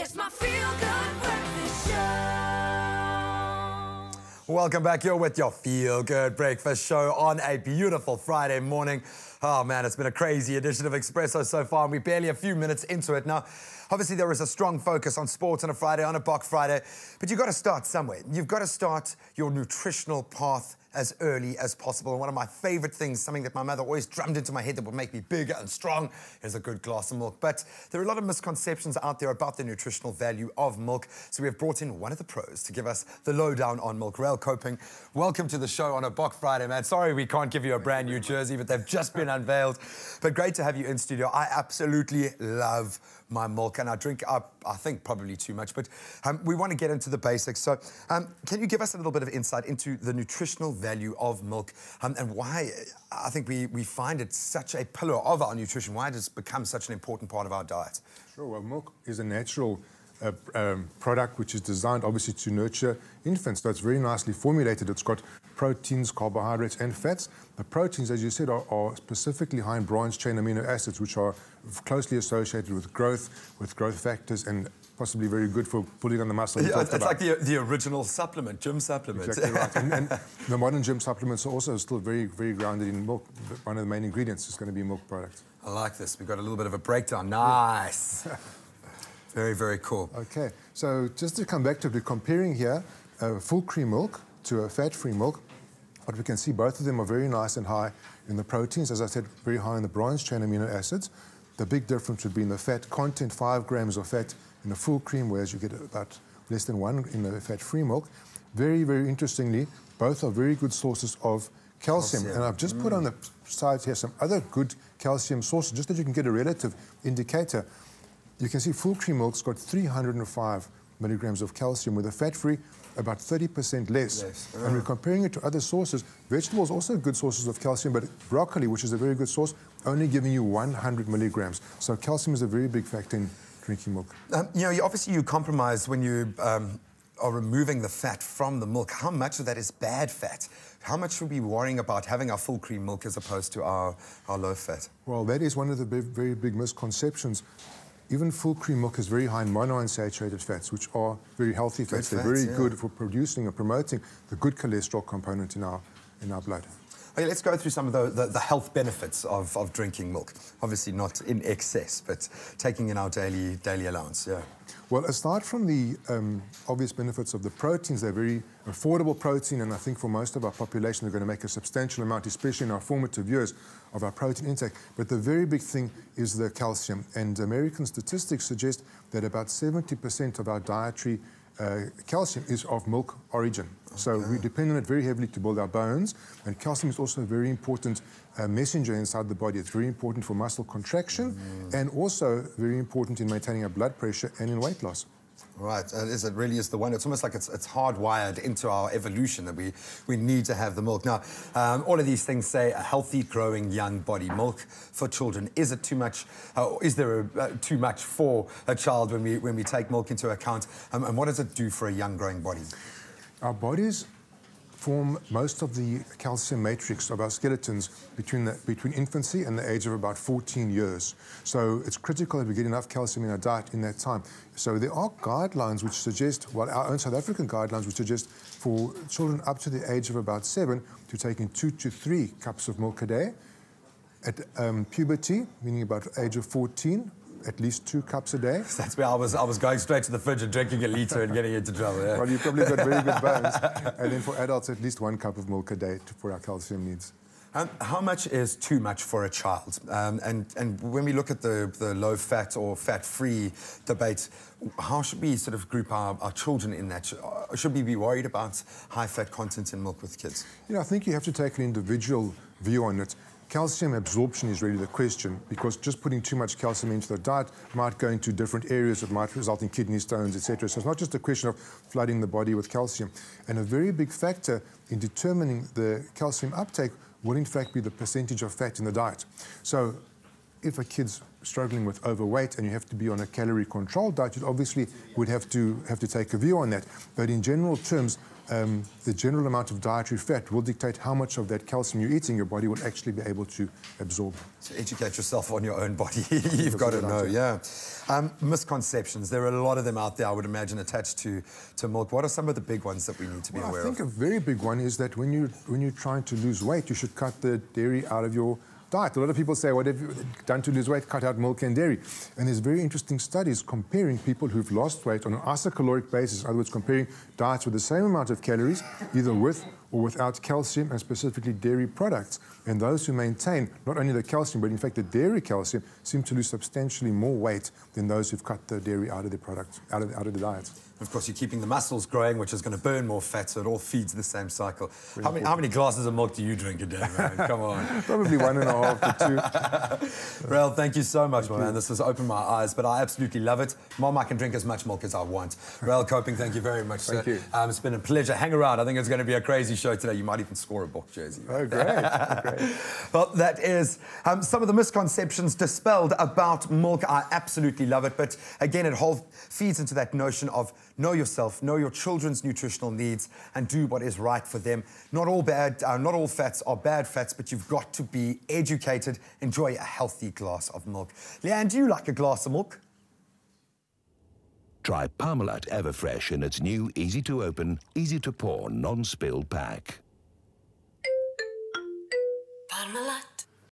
It's my feel-good breakfast show. Welcome back. You're with your feel-good breakfast show on a beautiful Friday morning. Oh, man, it's been a crazy edition of Expresso so far, and we're barely a few minutes into it now. Obviously, there is a strong focus on sports on a Friday, on a Bok Friday, but you've got to start somewhere. You've got to start your nutritional path as early as possible. And one of my favorite things, something that my mother always drummed into my head that would make me bigger and strong, is a good glass of milk. But there are a lot of misconceptions out there about the nutritional value of milk. So we have brought in one of the pros to give us the lowdown on milk. Rael Koping, welcome to the show on a Bok Friday, man. Sorry we can't give you a brand new jersey, but they've just been unveiled. But great to have you in studio. I absolutely love my milk, and I drink up, I think, probably too much, but we want to get into the basics. So can you give us a little bit of insight into the nutritional value of milk and why I think we find it such a pillar of our nutrition, why it has become such an important part of our diet? Sure. Well, milk is a natural product which is designed, obviously, to nurture infants. So it's very nicely formulated. It's got proteins, carbohydrates, and fats. The proteins, as you said, are specifically high in branched-chain amino acids, which are closely associated with growth factors, and possibly very good for pulling on the muscle. Yeah, it's like the original supplement, gym supplement. Exactly right. And the modern gym supplements are also still very, very grounded in milk. One of the main ingredients is going to be milk products. I like this. We've got a little bit of a breakdown. Nice. Yeah. Very, very cool. Okay, so just to come back to the comparing here, full cream milk to a fat-free milk, what we can see, both of them are very nice and high in the proteins. As I said, very high in the branched-chain amino acids. The big difference would be in the fat content, 5 grams of fat in the full cream, whereas you get about less than 1 in the fat-free milk. Very, very interestingly, both are very good sources of calcium. And I've just put on the side here some other good calcium sources, just so that you can get a relative indicator. You can see full cream milk's got 305 milligrams of calcium, with a fat-free about 30% less. And we're comparing it to other sources. Vegetables also good sources of calcium, but broccoli, which is a very good source, only giving you 100 milligrams. So calcium is a very big factor in drinking milk. You know, obviously you compromise when you are removing the fat from the milk. How much of that is bad fat? How much should we be worrying about having our full cream milk as opposed to our low fat? Well, that is one of the very big misconceptions. Even full cream milk is very high in monounsaturated fats, which are very healthy fats. They're very good for producing and promoting the good cholesterol component in our blood. Okay, let's go through some of the health benefits of drinking milk. Obviously not in excess, but taking in our daily allowance, yeah. Well, aside from the obvious benefits of the proteins, they're very affordable protein, and I think for most of our population, they're going to make a substantial amount, especially in our formative years, of our protein intake. But the very big thing is the calcium, and American statistics suggest that about 70% of our dietary calcium is of milk origin. So we depend on it very heavily to build our bones, and calcium is also a very important messenger inside the body. It's very important for muscle contraction and also very important in maintaining our blood pressure and in weight loss. Right, it really is the one. It's almost like it's hardwired into our evolution that we need to have the milk. Now, all of these things say a healthy, growing, young body. Milk for children. Is it too much? Is there too much for a child when we take milk into account? And what does it do for a young, growing body? Our bodies form most of the calcium matrix of our skeletons between infancy and the age of about 14 years. So it's critical that we get enough calcium in our diet in that time. So there are guidelines which suggest, well, our own South African guidelines which suggest for children up to the age of about 7 to take in 2 to 3 cups of milk a day. At puberty, meaning about the age of 14, at least 2 cups a day. That's where I was going straight to the fridge and drinking a litre and getting into trouble. Yeah. Well, you've probably got very good bones. And then for adults, at least 1 cup of milk a day for our calcium needs. How much is too much for a child? And when we look at the low-fat or fat-free debate, how should we sort of group our children in that? Should we be worried about high-fat content in milk with kids? You know, I think you have to take an individual view on it. Calcium absorption is really the question, because just putting too much calcium into the diet might go into different areas. It might result in kidney stones, etc. So it's not just a question of flooding the body with calcium. And a very big factor in determining the calcium uptake will in fact be the percentage of fat in the diet. So if a kid's struggling with overweight and you have to be on a calorie control diet, you obviously would have to take a view on that. But in general terms, the general amount of dietary fat will dictate how much of that calcium you're eating your body will actually be able to absorb. So educate yourself on your own body. You've got to know, yeah. Misconceptions, there are a lot of them out there, I would imagine, attached to milk. What are some of the big ones that we need to be aware of? I think a very big one is that when you're trying to lose weight, you should cut the dairy out of your diet. A lot of people say, what have you done to lose weight? Cut out milk and dairy. And there's very interesting studies comparing people who've lost weight on an isocaloric basis, in other words, comparing diets with the same amount of calories, either with or without calcium, and specifically dairy products. And those who maintain not only the calcium, but in fact the dairy calcium, seem to lose substantially more weight than those who've cut the dairy out of their products, out of the diet. Of course, you're keeping the muscles growing, which is going to burn more fat, so it all feeds the same cycle. How many glasses of milk do you drink a day, man? Come on. Probably 1.5 to 2. Rael, thank you so much, my man. This has opened my eyes, but I absolutely love it. Mom, I can drink as much milk as I want. Rael Koping, thank you very much, sir. Thank you. It's been a pleasure. Hang around. I think it's going to be a crazy show today. You might even score a book jersey. Oh, great. Great. Well, that is some of the misconceptions dispelled about milk. I absolutely love it. But again, it feeds into that notion of know yourself, know your children's nutritional needs, and do what is right for them. Not all fats are bad fats, but you've got to be educated. Enjoy a healthy glass of milk. Leanne, do you like a glass of milk? Try Parmalat Everfresh in its new easy-to-open, easy-to-pour, non-spill pack. Parmalat.